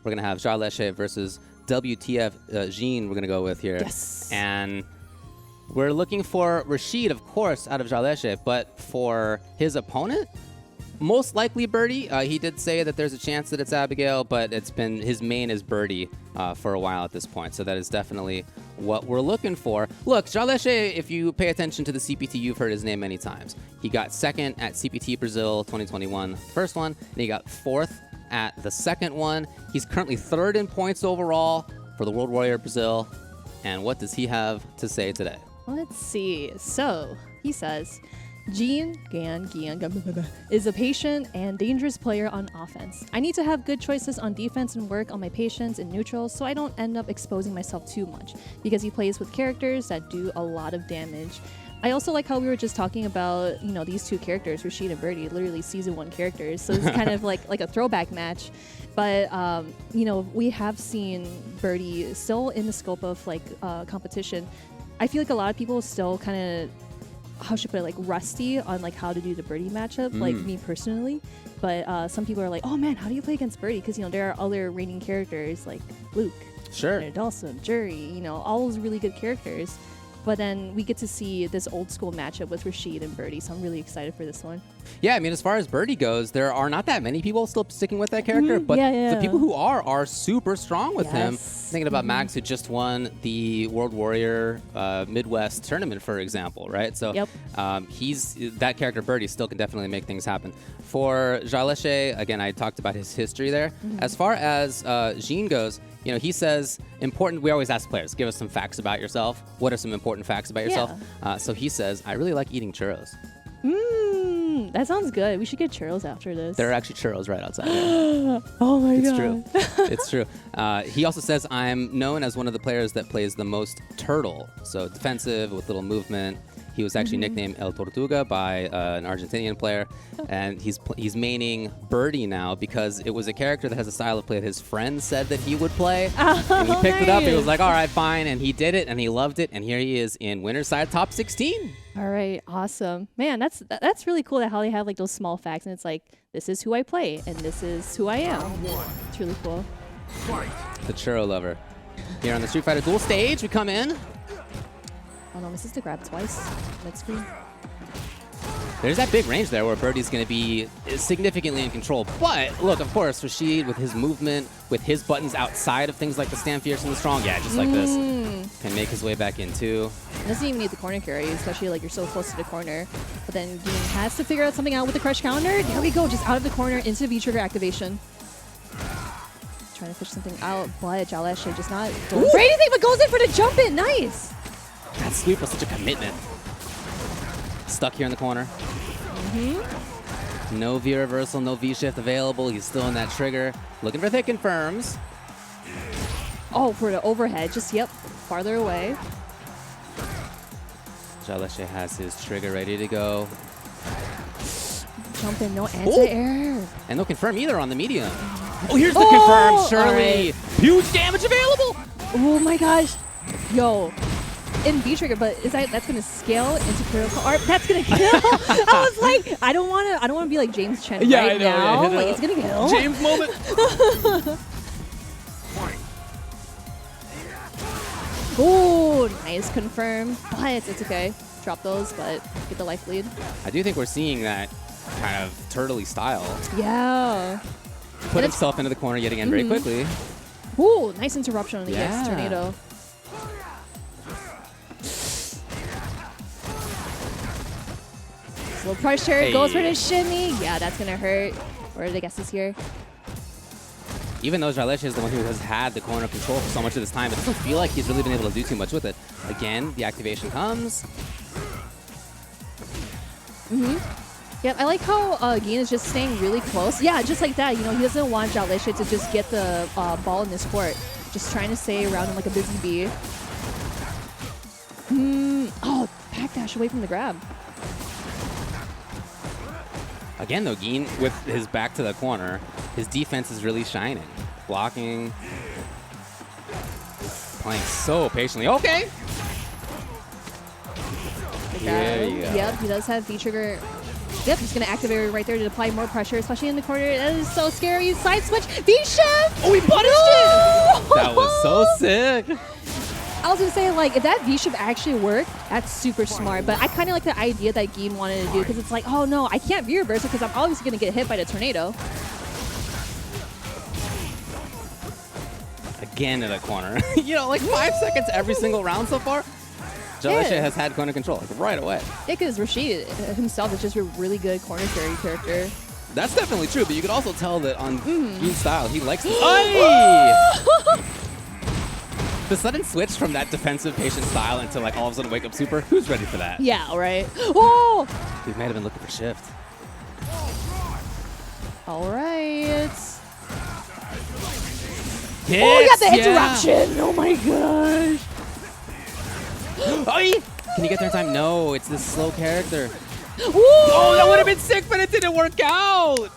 we're going to have Jarleche versus WTF Jean we're going to go with here. Yes. And we're looking for Rashid, of course, out of Jarleche, but for his opponent, most likely Birdie. He did say that there's a chance that it's Abigail, but it's been his main is Birdie for a while at this point. So that is definitely what we're looking for. Look, Jarleche, if you pay attention to the CPT, you've heard his name many times. He got second at CPT Brazil 2021, first one, and he got fourth at the second one. He's currently third in points overall for the World Warrior Brazil. And what does he have to say today? Let's see. So he says, Gian is a patient and dangerous player on offense. I need to have good choices on defense and work on my patience and neutrals so I don't end up exposing myself too much because he plays with characters that do a lot of damage. I also like how we were just talking about, you know, these two characters, Rashid and Birdie, literally season 1 characters. So it's kind of like a throwback match. But, you know, we have seen Birdie still in the scope of like competition. I feel like a lot of people still kind of, how should I put it, like rusty on like how to do the Birdie matchup, like me personally. But some people are like, oh man, how do you play against Birdie? Because, you know, there are other reigning characters like Luke, Dawson, Jury, you know, all those really good characters. But then we get to see this old school matchup with Rashid and Birdie, so I'm really excited for this one. Yeah, I mean, as far as Birdie goes, there are not that many people still sticking with that character, but the people who are super strong with him. Thinking about Max, who just won the World Warrior Midwest tournament, for example, right? So he's that character, Birdie, still can definitely make things happen. For Jarleche, again, I talked about his history there. As far as Jean goes, you know, he says, important, we always ask players, give us some facts about yourself. What are some important facts about yourself? So he says, I really like eating churros. That sounds good. We should get churros after this. There are actually churros right outside here. Oh my God. It's true. It's true. He also says, I'm known as one of the players that plays the most turtle. So defensive with little movement. He was actually nicknamed El Tortuga by an Argentinian player, and he's maining Birdie now because it was a character that has a style of play that his friend said that he would play, and he picked it up. He was like, all right, fine, and he did it, and he loved it, and here he is in winner's side top 16. All right, awesome. Man, that's really cool that how they have like those small facts, and it's like, this is who I play, and this is who I am. It's really cool. The churro lover. Here on the Street Fighter Duel stage, we come in. Oh no, misses the grab twice. Mid-screen. There's that big range there where Birdie's going to be significantly in control. But look, of course, Rashid with his movement, with his buttons outside of things like the Stand Fierce and the Strong, just like this, can make his way back in too. Doesn't even need the corner carry, especially like you're so close to the corner. But then Dean has to figure out something out with the crush counter. There we go, just out of the corner into V-trigger activation. Trying to fish something out, but Jarleche just not doing anything, but goes in for the jump in. Nice. That sweep was such a commitment. Stuck here in the corner. No V reversal, no V shift available. He's still in that trigger. Looking for thick confirms. Oh, for the overhead. Just, farther away. Jarleche has his trigger ready to go. Jump in, no anti-air. And no confirm either on the medium. Oh, here's the confirm, Shirley. Huge damage available. Oh my gosh. Yo. In V-trigger, but that's gonna scale into critical art. That's gonna kill. I was like, I don't wanna be like James Chen right now. Yeah, like it's gonna kill. James moment. Oh, nice confirm, but it's okay. Drop those, but get the life lead. I do think we're seeing that kind of turtley style. Yeah. Put himself into the corner yet again very quickly. Ooh, nice interruption on the EX tornado. Little pressure, goes for the shimmy. Yeah, that's gonna hurt. Where are the guesses here? Even though Jarleche is the one who has had the corner control for so much of this time, it doesn't feel like he's really been able to do too much with it. Again, the activation comes. Yep, I like how Gian is just staying really close. Yeah, just like that. You know, he doesn't want Jarleche to just get the ball in this court. Just trying to stay around him like a busy bee. Oh, backdash away from the grab. Again, though, Gian, with his back to the corner, his defense is really shining. Blocking. Playing so patiently. Okay. There you go. Yep, he does have V-trigger. Yep, he's going to activate it right there to apply more pressure, especially in the corner. That is so scary. Side switch. V-shift. Oh, he punished so sick. I was gonna say, like, if that V should actually work, that's super smart. But I kind of like the idea that Geen wanted to do, because it's like, oh no, I can't V reverse it because I'm obviously gonna get hit by the tornado. Again in a corner. You know, like 5 seconds every single round so far. Jalesha has had corner control like right away. Yeah, because Rashid himself is just a really good corner carry character. That's definitely true, but you could also tell that on Geen's style, he likes to. The sudden switch from that defensive patient style into like all of a sudden wake up super. Who's ready for that? Yeah, right. Oh! We might have been looking for shift. All right. Hits, Oh, you got the yeah. interruption. Oh my gosh. Can you get there in time? No, it's this slow character. Woo! Oh, that would have been sick, but it didn't work out.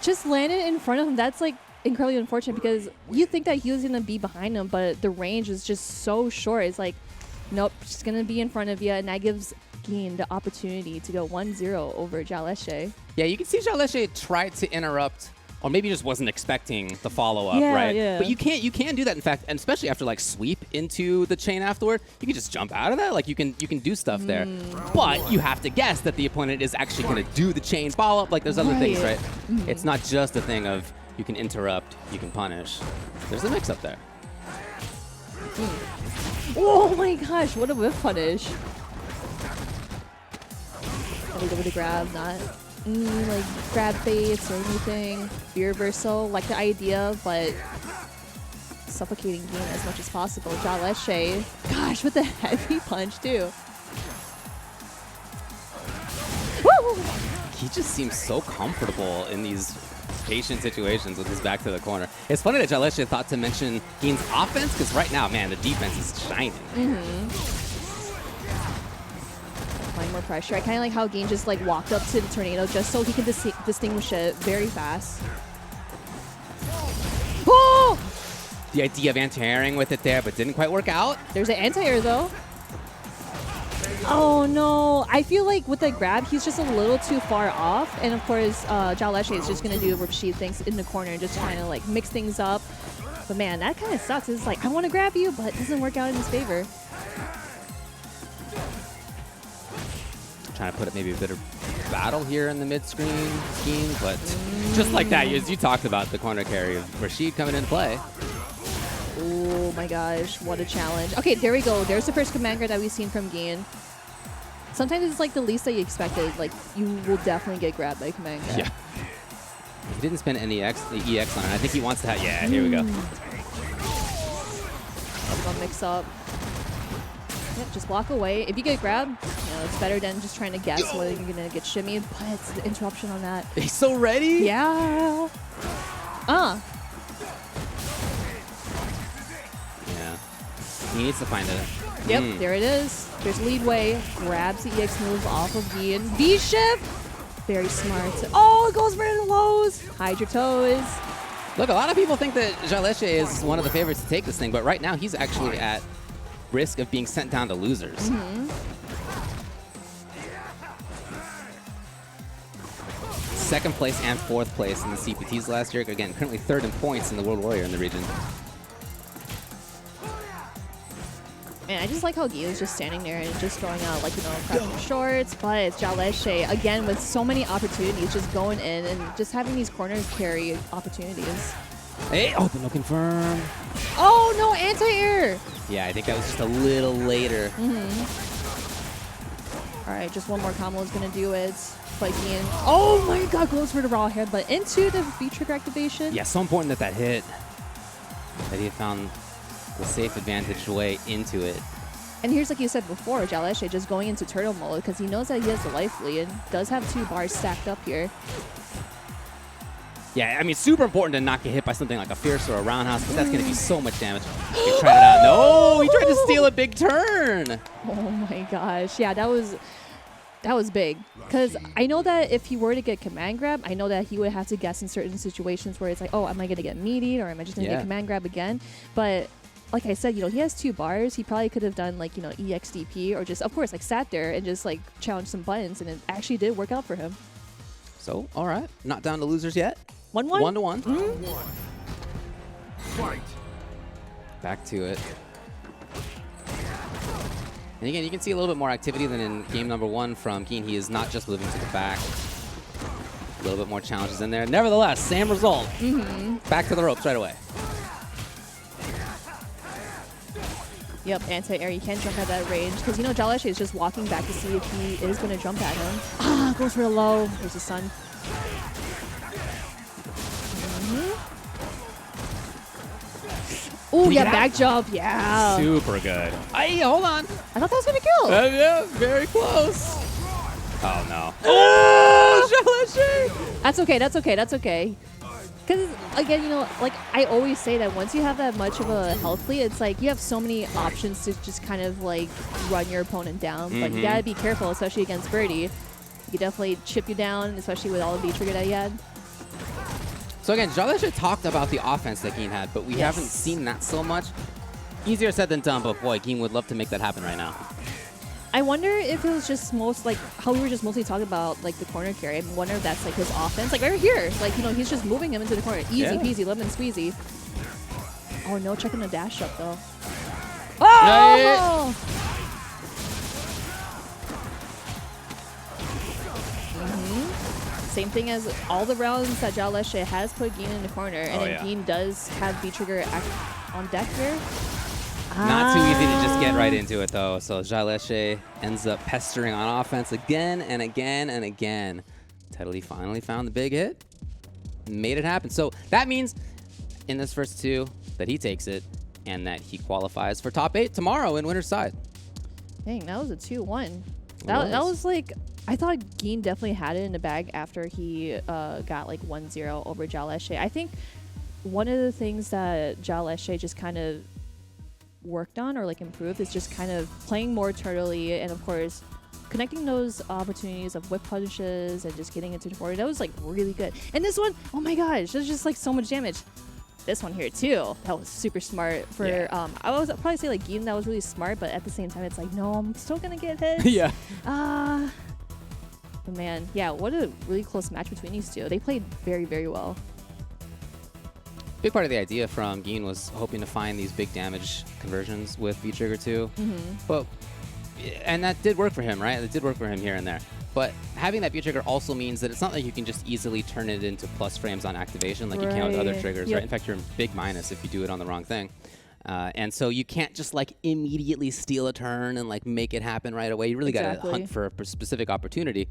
Just landed in front of him. That's like incredibly unfortunate, because you think that he was going to be behind him, but the range is just so short. It's like, nope, just going to be in front of you, and that gives Geen the opportunity to go 1-0 over Jalesha. Yeah, you can see Jalesha tried to interrupt, or maybe just wasn't expecting the follow-up, Yeah, right? yeah. But you can do that, in fact, and especially after like sweep into the chain afterward, you can just jump out of that. Like you can do stuff there. But you have to guess that the opponent is actually going to do the chain follow-up. Like there's other things, right? It's not just a thing of you can interrupt, you can punish. There's a mix up there. Oh my gosh, what a whip punish. Are we going to grab? Not like grab baits or anything. Fear reversal, like the idea, but suffocating Geen as much as possible. Jalesha, gosh, with the heavy punch too. Woo! He just seems so comfortable in these patient situations with his back to the corner. It's funny that Jalesha thought to mention Geen's offense, because right now, man, the defense is shining. Applying more pressure. I kind of like how Geen just like walked up to the tornado just so he can distinguish it very fast. Oh! The idea of anti-airing with it there, but didn't quite work out. There's an anti-air though. Oh no, I feel like with the grab, he's just a little too far off. And of course, Jalesha is just going to do Rashid things in the corner and just trying to like mix things up. But man, that kind of sucks. It's like, I want to grab you, but it doesn't work out in his favor. Trying to put up maybe a bit of battle here in the mid-screen scheme, but just like that, as you talked about, the corner carry of Rashid coming into play. Oh my gosh, what a challenge. Okay, there we go. There's the first command grab that we've seen from Geen. Sometimes it's like the least that you expected. Like, you will definitely get grabbed by command grab. Yeah. He didn't spend any EX on it. I think he wants to have, yeah, here we go. I'll mix up. Yep, just block away. If you get grabbed, you know, it's better than just trying to guess whether you're going to get shimmied, but it's the interruption on that. He's so ready. Yeah. Yeah. He needs to find it. Yep, there it is. There's leadway. Grabs the EX move off of Geen. V-shift. Very smart. Oh, it goes for the lows. Hide your toes. Look, a lot of people think that Jalesha is one of the favorites to take this thing, but right now he's actually at risk of being sent down to losers. Second place and fourth place in the CPTs last year. Again, currently third in points in the World Warrior in the region. Man, I just like how Gio's just standing there and just throwing out, like, you know, pressure shorts, but it's Jalesha, again, with so many opportunities, just going in and just having these corner carry opportunities. Hey, oh, but no confirm. Oh, no, anti-air. Yeah, I think that was just a little later. All right, just one more combo is going to do it. But Geen, oh my god, goes for the raw head, but into the V-trigger activation. Yeah, so important that hit. That he found the safe advantage way into it. And here's, like you said before, Jalesha just going into turtle mode because he knows that he has the life lead and does have 2 bars stacked up here. Yeah, I mean, super important to not get hit by something like a Fierce or a Roundhouse, because that's going to be so much damage. He tried it out. No, he tried to steal a big turn. Oh my gosh. Yeah, that was big. Because I know that if he were to get command grab, I know that he would have to guess in certain situations where it's like, oh, am I going to get meaty or am I just going to get command grab again? But like I said, you know, he has 2 bars. He probably could have done, like, you know, EXDP or just, of course, like sat there and just like challenged some buttons, and it actually did work out for him. So, all right. Not down to losers yet. 1-1? 1-1. Fight. Back to it. And again, you can see a little bit more activity than in game number 1 from Geen. He is not just moving to the back. A little bit more challenges in there. Nevertheless, same result. Back to the ropes right away. Yep, anti-air. You can't jump at that range. Because, you know, Jaleshe is just walking back to see if he is going to jump at him. Ah, goes for a low. There's the sun. Oh, yeah, back jump. Yeah. Super good. Hey, hold on. I thought that was going to kill. Yeah, very close. Oh, no. Oh, Jaleshe! That's okay. That's okay. That's okay. Because, again, you know, like, I always say that once you have that much of a health lead, it's like you have so many options to just kind of, like, run your opponent down. But you got to be careful, especially against Birdie. He could definitely chip you down, especially with all the V-trigger that he had. So, again, Jaleshe talked about the offense that Geen had, but we haven't seen that so much. Easier said than done, but, boy, Geen would love to make that happen right now. I wonder if it was just like how we were just mostly talking about like the corner carry. I wonder if that's like his offense. Like right here, like, you know, he's just moving him into the corner. Easy peasy, lemon squeezy. Oh no, checking the dash up though. Oh! Same thing as all the rounds that Jaleshe has put Geen in the corner, and then Geen does have V-trigger on deck here. Not too easy to just get right into it, though. So Jaleshe ends up pestering on offense again and again and again. Teddy finally found the big hit. Made it happen. So that means in this first 2 that he takes it and that he qualifies for top 8 tomorrow in winner's side. Dang, that was a 2-1. That was like, I thought Geen definitely had it in the bag after he got like 1-0 over Jaleshe. I think one of the things that Jaleshe just kind of worked on or like improved is just kind of playing more turtley and of course connecting those opportunities of whip punches and just getting into the forward. That was like really good. And this one, oh my gosh, there's just like so much damage. This one here too, that was super smart for I would probably say like Geen, that was really smart, but at the same time it's like, no, I'm still gonna get hit. But man, yeah, what a really close match between these two. They played very, very well. Big part of the idea from Geen was hoping to find these big damage conversions with V-Trigger 2. And that did work for him, right? It did work for him here and there. But having that V-Trigger also means that it's not like you can just easily turn it into plus frames on activation like you can with other triggers, right? In fact, you're in big minus if you do it on the wrong thing. And so you can't just like immediately steal a turn and like make it happen right away. You really got to hunt for a specific opportunity.